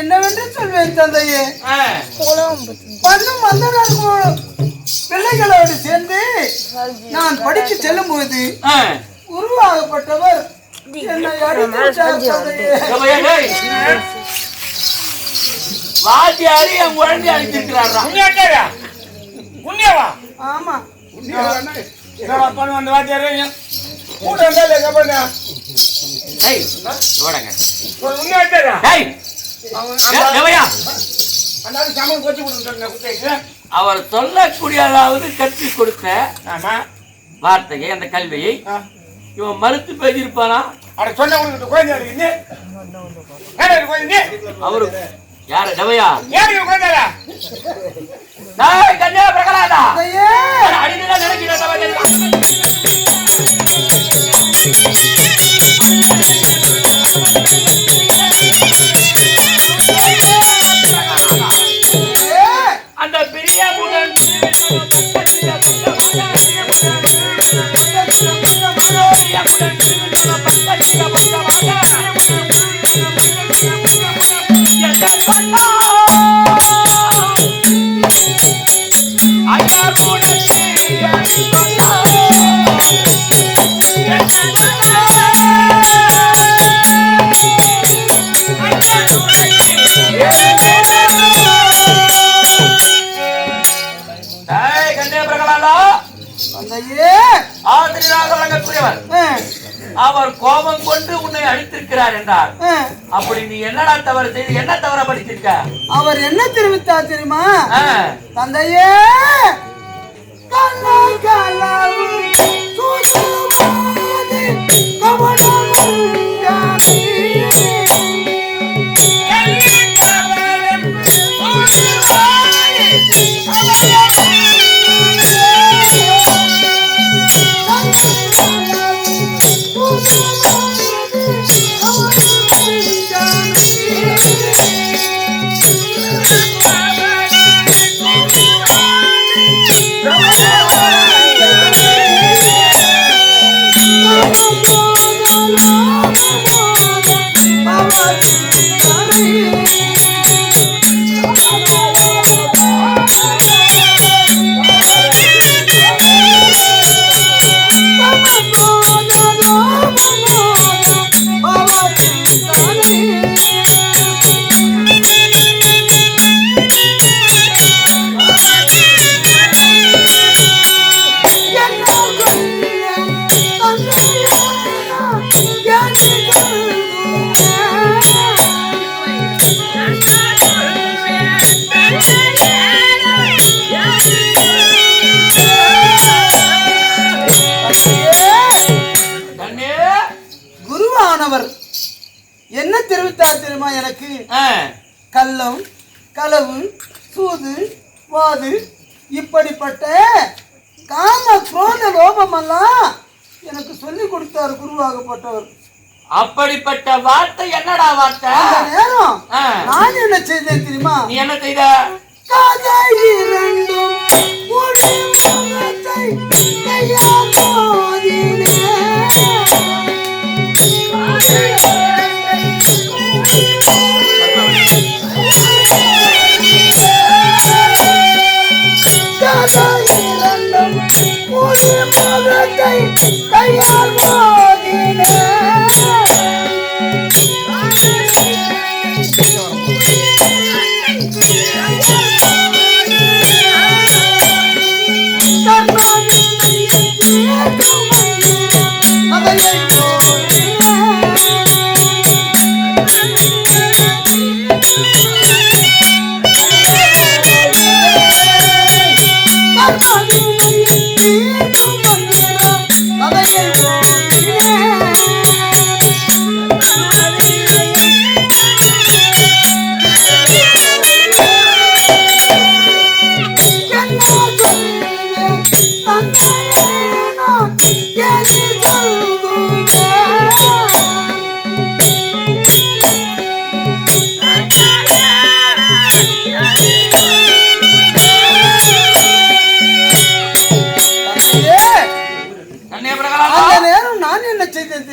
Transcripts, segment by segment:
என்னவென்று சொல்வேன் தந்தையே. பிள்ளைகளோடு சேர்ந்து நான் படிக்க செல்லும் பொழுது உருவாகப்பட்டவர் என்னை வாத்தியாரி என் குழந்தை அழைத்திருக்கிறாரா? ஆமா பண்ணுவாங்க வாத்தியாரு கூட அவர் சொல்லக்கூடியதாவது கற்றுக் கொடுத்த வார்த்தையை அந்த கல்வியை இவன் மறுத்து பேசியிருப்பானா? அவரு யாரு டவையா கன்யா பிரகலாதா அடிதான் நினைக்கிறேன். அந்த பிரியாவுடன் அவர் கோபம் கொண்டு உன்னை அடித்திருக்கிறார் என்றார். அப்படி நீ என்னடா தவறு செய்து என்ன தவற படித்திருக்க? அவர் என்ன தெரிவித்தார் தெரியுமா? தந்தையே என்ன தெரிவித்தார் தெரியுமா? எனக்கு கள்ளம், களவு, சூது, வாது இப்படிப்பட்ட காம குரோத லோபம் எல்லாம் எனக்கு சொல்லி கொடுத்தார் குருவாகப்பட்டவர். அப்படிப்பட்ட வார்த்தை என்னடா வார்த்தை? நேரம் நான் என்ன செய்தேன் தெரியுமா? நீ என்ன செய்த? காதை இரண்டும் ஒரு முகத்தை கையால் மோதினே. கையால் மோதினே.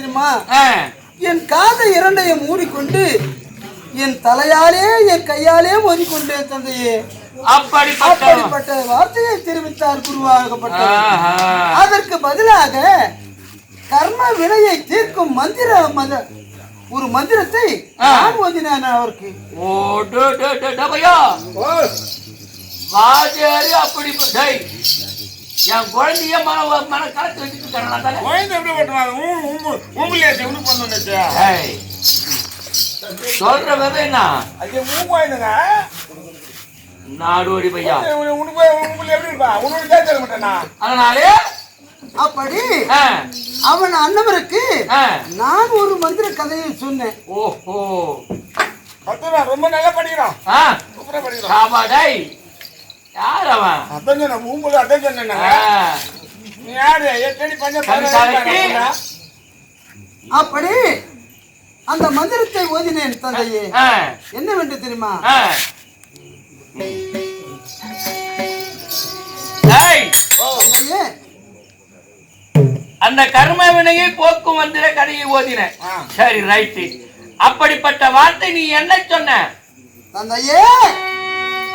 தெரியுமா? என் காதை இரண்டையும் மூடிக்கொண்டு என் தலையாலே என் கையாலே மோதிக்கொண்டேன் தந்தையே. அப்படிப்பட்ட வார்த்தையை தெரிவித்தார் குருவாகப்பட்டார். அதற்கு பதிலாக கர்ம வினையை தீர்க்கும் ஒரு மந்திரத்தை நான் ஓதினேன் அவருக்கு. என் குழந்தைய மன கலத்து வச்சுட்டு சொல்ற விதை என்ன நாடோடி பையா. அதனாலே அப்படி அவன் அண்ணவருக்கு நான் ஒரு மந்திர கதையை சொன்னேன். ஓஹோ, ரொம்ப நல்லா படிக்கிறான். யார் அவன்? அப்படி அந்த மந்திரத்தை ஓதினேன் தந்தையே. என்னவென்று தெரியுமா? அந்த கர்ம வினையை போக்கும் மந்திர கதையை ஓதினேன். சரி, ரைட்டு. அப்படிப்பட்ட வார்த்தை நீ என்ன சொன்ன தந்தையே?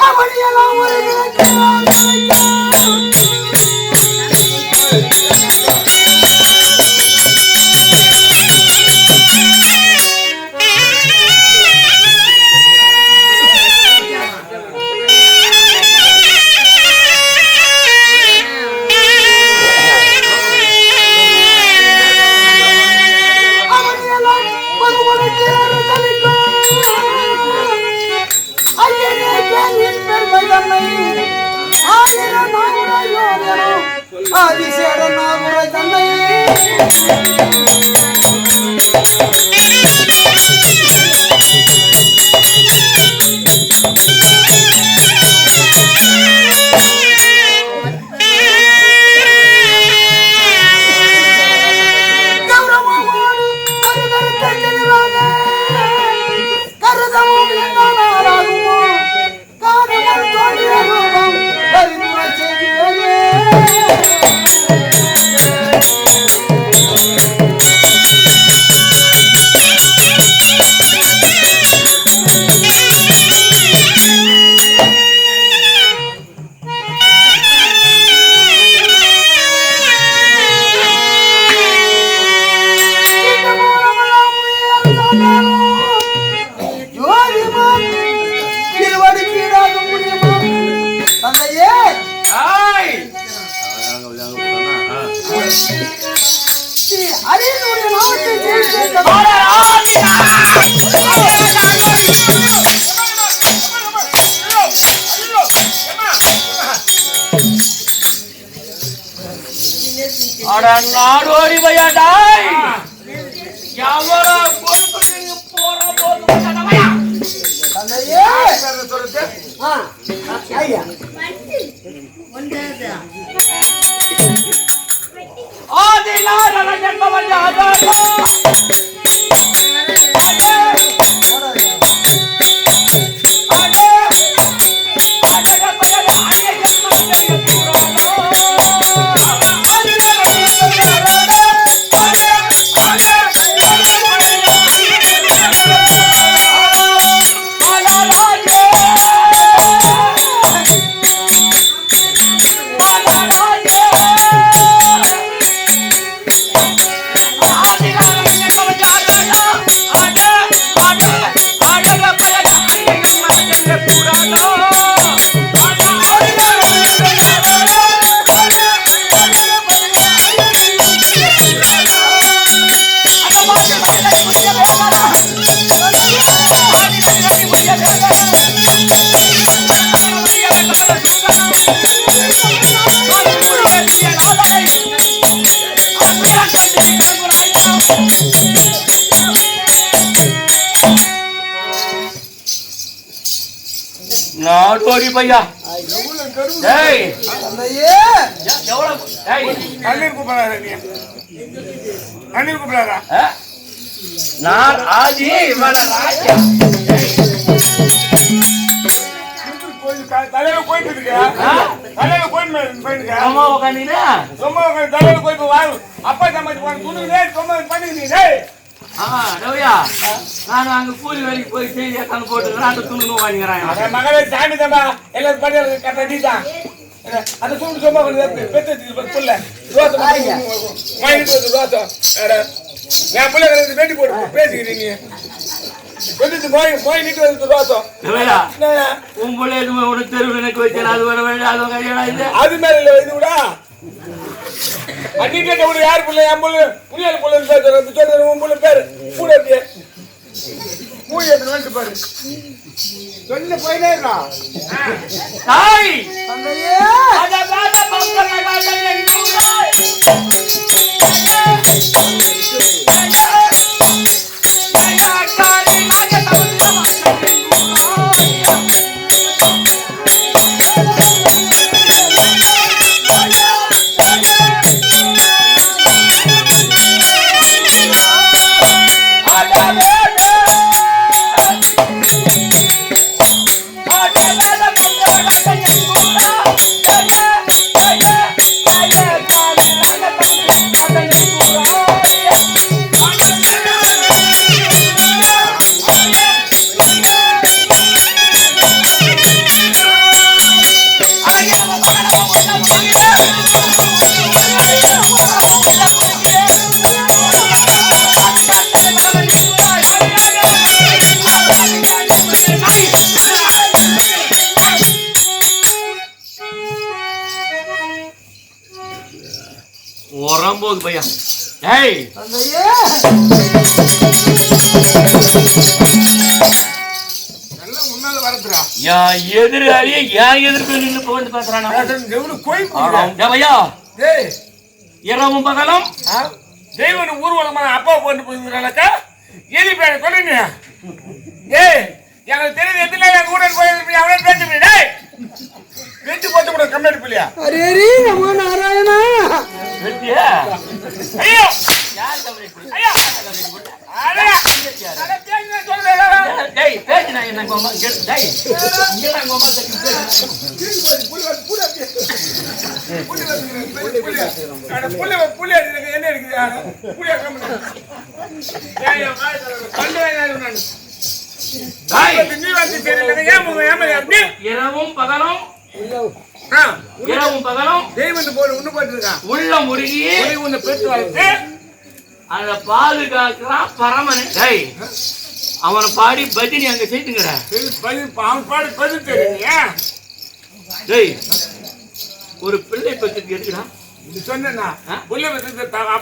அவனியெல்லாம் ஒரு நாடோடி பையாடாய். எவ்வளோ பொறுப்பு போற போது நாடோடி பையா. நான் ஆதி ராஜா. தலையில போயிட்டு பையனுக்கு அம்மா உட்காந்தீங்கன்னா சும்மா உட்காந்து தலையில போய் வாங்க அப்பா சமைச்சு வாங்க துணுங்க சும்மா பண்ணிக்கிறீங்க ரவியா நான் அங்க கூலி வேலைக்கு போய் செய்தியா கணக்கு போட்டுக்கிறேன் அந்த துணு வாங்கிக்கிறேன் மகளே சாமி தம்பா எல்லாரும் படி கட்டிட்டான் அந்த துணு சும்மா பெற்று புள்ள ரோசம் வாங்கிட்டு வந்து ரோசம் என் பிள்ளை வேண்டி போட்டு பேசிக்கிறீங்க கொஞ்சம் போய் நிட்டு வந்து ரோசம் உன் பிள்ளை எதுவுமே உனக்கு தெருவில் எனக்கு வச்சேன் அது வர வேண்டிய அது கையாடா இது அது மாதிரி இல்லை இது விடா அன்னிட்டு விட யார் பிள்ளை என் பிள்ளை புளியால் பிள்ளைன்னு பேசுறது சொல்றது உன் பிள்ளை பேரு கூட இருக்கிய மூணு வந்து பாரு சொல்ல போயினே இருக்கான் தாய் தந்தையே போகுது பையா ஏய் தந்தையே எல்லாம் முன்னால வரதுடா யா எதிராளியே யா எதிர்ப்பு நின்னு போந்து பேசுறானா எவ்வளவு கோய் பையா டேய் இரவும் பகலும் தெய்வன் ஊர்வலமா அப்பா போட்டு போயிருந்தாக்கா எதி பேர சொல்லுங்க டேய் எனக்கு தெரியுது எத்தனை நாள் கூட போய் அவனே பேசுறீங்க டேய் வெட்டி போட்டு கூட கம்ப்ளைண்ட் பிள்ளையா அரேரி நமோ நாராயணா வெட்டியா ஐயோ யார் கம்ப்ளைண்ட் பண்ணி ஐயோ அட அட பேசுங்க சொல்லுடா டேய் பேசினா என்ன கோமா டேய் இங்க நான் கோமா புள்ளி என்ன இருக்குது புள்ளியா கம்ப்ளைண்ட் ஏய் கண்டு நீ வந்து தெரியல ஏன் ஏமாறி அப்படி இரவும் பகலும் தெய்வம் போல ஒண்ணு போட்டு இருக்கான் உள்ள முருகி ஒண்ணு பெற்று வளர்த்து அத பாதுகாக்கிறான் பரமனே டேய் அவனை பாடி பஜனை அங்க செய்துங்கடா அவன் பாடி பதில் தெரியுங்க டேய் ஒரு பிள்ளை பத்தி எடுக்கடா இது சொன்னா புள்ள அப்ப